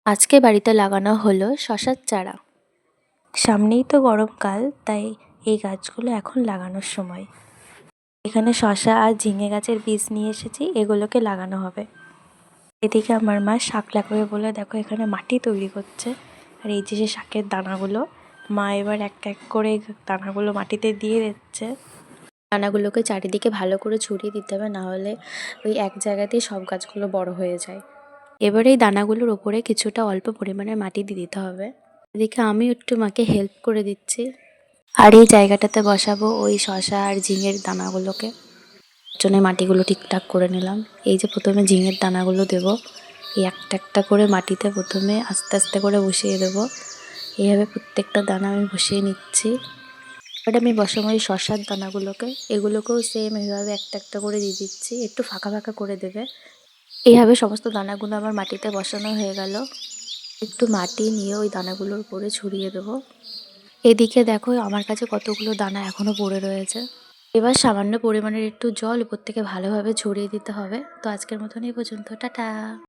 আজকে বাড়িতে লাগানো হলো শশার চারা। সামনেই তো গরমকাল, তাই এই গাছগুলো এখন লাগানোর সময়। এখানে শশা আর ঝিঙে গাছের বীজ নিয়ে এসেছি, এগুলোকে লাগানো হবে। এদিকে আমার মা শাক লাগাবে বলে দেখো এখানে মাটি তৈরি করছে। আর এই যে শাকের দানাগুলো, মা এবার এক এক করে দানাগুলো মাটিতে দিয়ে দিচ্ছে। দানাগুলোকে চারিদিকে ভালো করে ছড়িয়ে দিতে হবে, না হলে ওই এক জায়গাতেই সব গাছগুলো বড় হয়ে যায়। এবার এই দানাগুলোর ওপরে কিছুটা অল্প পরিমাণে মাটি দিয়ে দিতে হবে। এদিকে আমি একটু মাকে হেল্প করে দিচ্ছি। আর এই জায়গাটাতে বসাবো ওই শশা আর ঝিঙের দানাগুলোকে। জন্য মাটিগুলো ঠিকঠাক করে নিলাম। এই যে প্রথমে ঝিঙের দানাগুলো দেব, এই একটা একটা করে মাটিতে প্রথমে আস্তে আস্তে করে বসিয়ে দেব। এইভাবে প্রত্যেকটা দানা আমি বসিয়ে নিচ্ছি। এবার আমি বসাবো এই শশার দানাগুলোকে, এগুলোকেও সেম এইভাবে একটা একটা করে দিয়ে দিচ্ছি, একটু ফাঁকা ফাঁকা করে দেবে। এইভাবে সমস্ত দানাগুলো আমার মাটিতে বসানো হয়ে গেল। একটু মাটি নিয়ে ওই দানাগুলোর উপরে ছড়িয়ে দেবো। এদিকে দেখো আমার কাছে কতগুলো দানা এখনো পড়ে রয়েছে। এবার সামান্য পরিমাণের একটু জল উপর থেকে ভালোভাবে ছড়িয়ে দিতে হবে। তো আজকের মতন এই পর্যন্ত, টাটা।